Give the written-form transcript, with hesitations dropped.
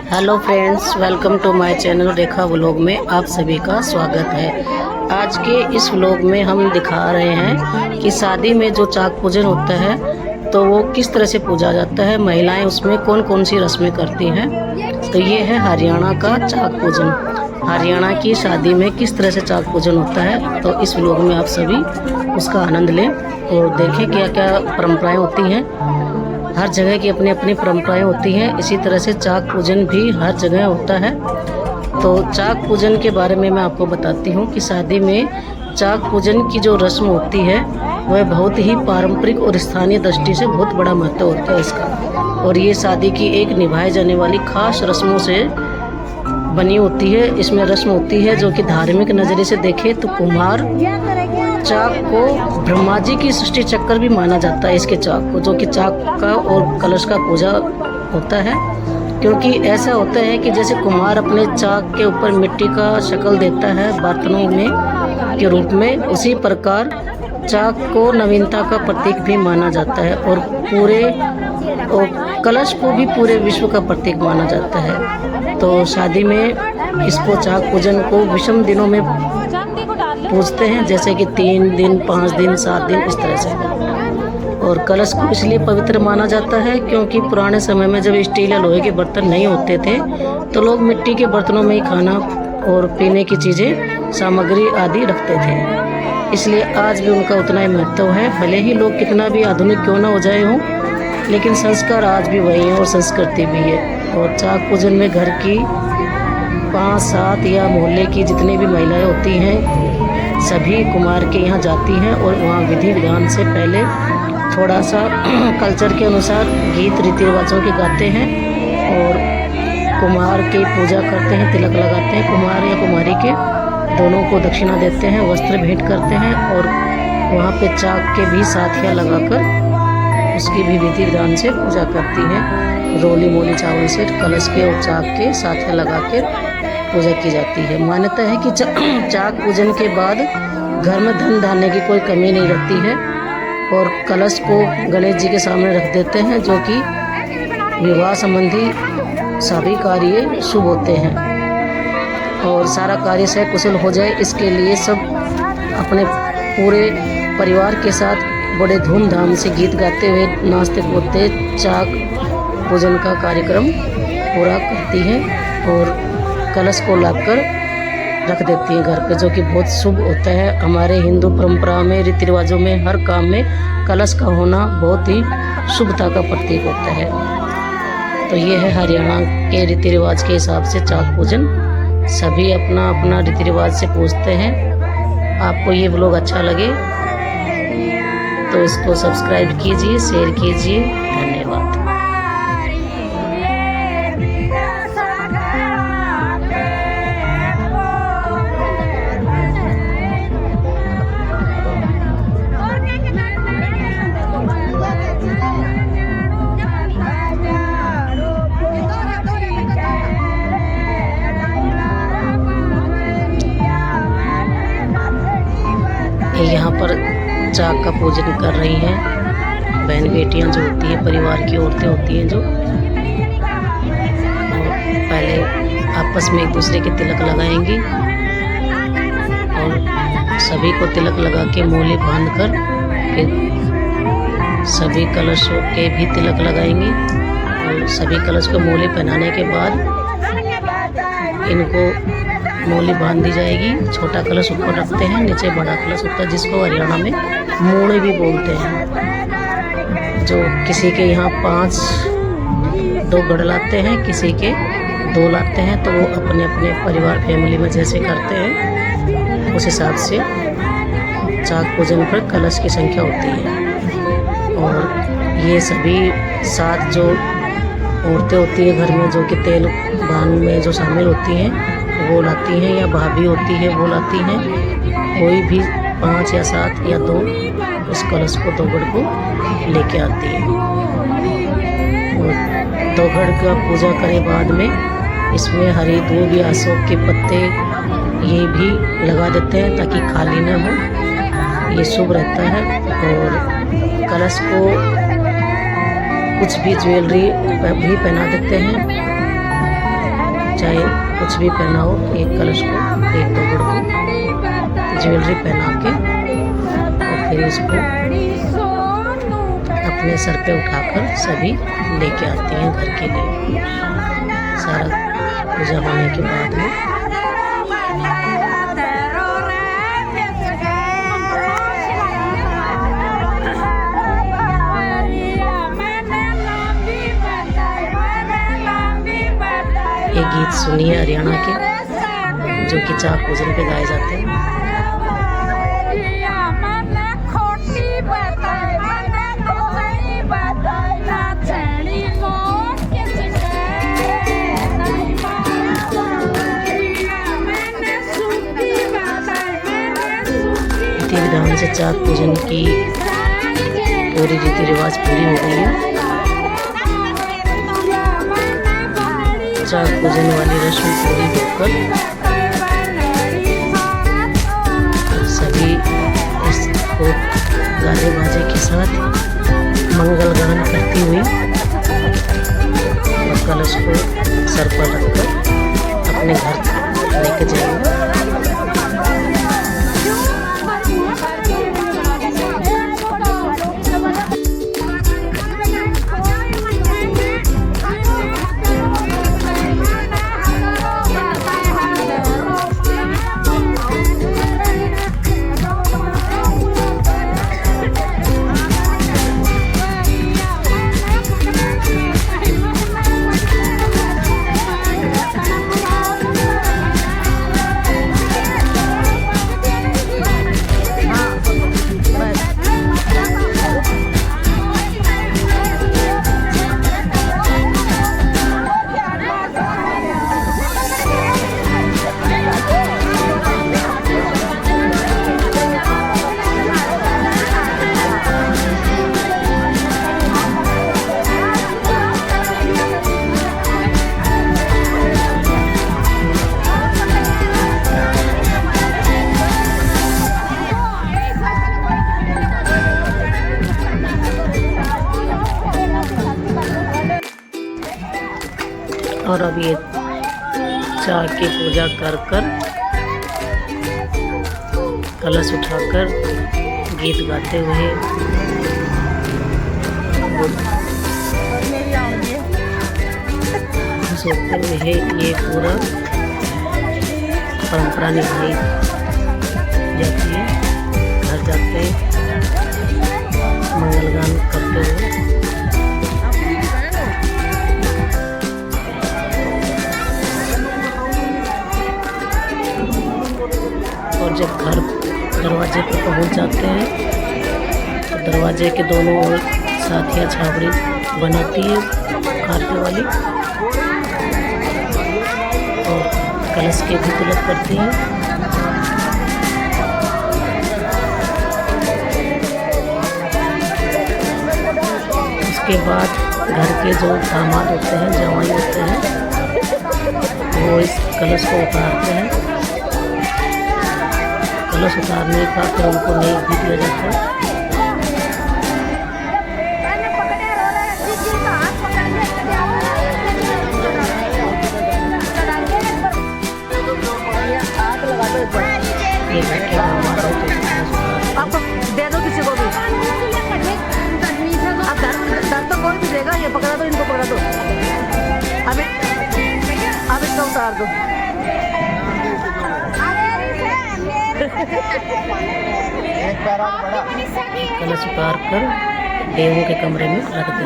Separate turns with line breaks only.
Hello friends, welcome to my channel Rekha vlog में आप सभी का स्वागत है। आज के इस व्लॉग में हम दिखा रहे हैं कि शादी में जो चाक पूजन होता है तो वो किस तरह से पूजा जाता है, महिलाएं उसमें कौन कौन सी रस्में करती हैं। तो ये है हरियाणा का चाक पूजन। हरियाणा की शादी में किस तरह से चाक पूजन होता है, तो इस व्लॉग में आप सभी उसका आनंद लें और देखें क्या क्या परंपराएं होती हैं। हर जगह की अपनी अपनी परंपराएं होती हैं, इसी तरह से चाक पूजन भी हर जगह होता है। तो चाक पूजन के बारे में मैं आपको बताती हूँ कि शादी में चाक पूजन की जो रस्म होती है वह बहुत ही पारंपरिक और स्थानीय दृष्टि से बहुत बड़ा महत्व होता है इसका। और ये शादी की एक निभाई जाने वाली खास रस्मों से बनी होती है। इसमें रस्म होती है जो कि धार्मिक नज़रिए से देखें तो कुम्हार चाक को ब्रह्मा जी की सृष्टि चक्कर भी माना जाता है। इसके चाक को, जो कि चाक का और कलश का पूजा होता है, क्योंकि ऐसा होता है कि जैसे कुम्हार अपने चाक के ऊपर मिट्टी का शक्ल देता है बर्तनों में के रूप में, उसी प्रकार चाक को नवीनता का प्रतीक भी माना जाता है और कलश को भी पूरे विश्व का प्रतीक माना जाता है। तो शादी में इसको चाक पूजन को विषम दिनों में पूजते हैं, जैसे कि 3 दिन, 5 दिन, 7 दिन, इस तरह से। और कलश को इसलिए पवित्र माना जाता है क्योंकि पुराने समय में जब स्टील या लोहे के बर्तन नहीं होते थे तो लोग मिट्टी के बर्तनों में ही खाना और पीने की चीज़ें, सामग्री आदि रखते थे। इसलिए आज भी उनका उतना ही महत्व है। भले ही लोग कितना भी आधुनिक क्यों ना हो जाए हों, लेकिन संस्कार आज भी वही हैं और संस्कृति भी है। और चाक पूजन में घर की 5-7 या मोहल्ले की जितनी भी महिलाएं होती हैं सभी कुम्हार के यहाँ जाती हैं और वहाँ विधि विधान से पहले थोड़ा सा कल्चर के अनुसार गीत रीति रिवाजों के गाते हैं और कुम्हार की पूजा करते हैं, तिलक लगाते हैं। कुम्हार या कुम्हारी के दोनों को दक्षिणा देते हैं, वस्त्र भेंट करते हैं और वहाँ पे चाक के भी साथिया लगाकर उसकी भी विधि विधान से पूजा करती हैं। रोली मोली चावल से कलश के और चाक के साथिया लगा के पूजा की जाती है। मान्यता है कि चाक पूजन के बाद घर में धन धान्य की कोई कमी नहीं रहती है और कलश को गणेश जी के सामने रख देते हैं, जो कि विवाह संबंधी सभी कार्य शुभ होते हैं और सारा कार्य सकुशल हो जाए, इसके लिए सब अपने पूरे परिवार के साथ बड़े धूमधाम से गीत गाते हुए, नाचते कूदते चाक पूजन का कार्यक्रम पूरा करती हैं और कलश को लाकर रख देती हैं घर पे, जो कि बहुत शुभ होता है। हमारे हिंदू परंपरा में, रीति रिवाजों में, हर काम में कलश का होना बहुत ही शुभता का प्रतीक होता है। तो ये है हरियाणा के रीति रिवाज के हिसाब से चाक पूजन। सभी अपना अपना रीति रिवाज से पूजते हैं। आपको ये व्लॉग अच्छा लगे तो इसको सब्सक्राइब कीजिए, शेयर कीजिए। धन्यवाद। यहाँ पर चाक का पूजन कर रही हैं बहन बेटियां जो होती हैं, परिवार की औरतें होती हैं जो, और पहले आपस में एक दूसरे के तिलक लगाएंगी और सभी को तिलक लगा के मोले बांध कर फिर सभी कलशों के भी तिलक लगाएंगी और सभी कलश को मोले पहनाने के बाद इनको मोली बांध दी जाएगी। छोटा कलश ऊपर रखते हैं, नीचे बड़ा कलश होता है जिसको हरियाणा में मूड़े भी बोलते हैं। जो किसी के यहाँ 2 गढ़ लाते हैं, किसी के 2 लाते हैं, तो वो अपने अपने परिवार फैमिली में जैसे करते हैं उस हिसाब से चाक पूजन पर कलश की संख्या होती है। और ये सभी 7 जो औरतें होती हैं घर में, जो कि तेल बांध में जो शामिल होती हैं वो लाती हैं, या भाभी होती है वो लाती हैं। कोई भी 5 या 7 या 2 इस कलश को 2 गढ़ को लेके आती है और 2 गढ़ का पूजा करे बाद में इसमें हरी दूब या अशोक के पत्ते ये भी लगा देते हैं ताकि खाली ना हो, ये शुभ रहता है। और कलश को कुछ भी ज्वेलरी भी पहना देते हैं चाहे कुछ भी पहना हो, एक कलश को, एक तोड़ को ज्वेलरी पहना के और फिर इसको अपने सर पे उठाकर सभी लेके आती हैं घर के लिए। सारा पूजा होने के बाद में ये गीत सुनिए हरियाणा के, जो कि चाक पूजन पे गाए जाते हैं। विधि विधान से चाक पूजन की पूरी रीति रिवाज पूरी हो गई है। चाक पूजन वाली रस्म पूरी होकर सभी इसको गाने बाजे के साथ मंगल गान करती हुई और कलश को सर पर रखकर अपने घर लेके जाएंगे। और अब ये चाक की पूजा कर कलश उठाकर गीत गाते हुए सोते हुए ये पूरा परंपरा निभाई जाती है। घर जाते मंगलगान करते हुए और जब घर दरवाजे पर पहुंच जाते हैं तो दरवाजे के दोनों ओर साथिया छावड़ी बनाती है काटने वाली और कलश के भी तिलक करती है। उसके बाद घर के जो दामाद होते हैं, जवाई होते हैं, वो इस कलश को उतारते हैं। कलश उतारने का फिर उनको नेक भी दिया जाता है।
आपको दे दो किसी को भी, अब दर तो कोई भी देगा। ये पकड़ा दो, इनको पकड़ा दो, अब इसको उतार दो।
कलश उतार कर देवों के कमरे में रख दो।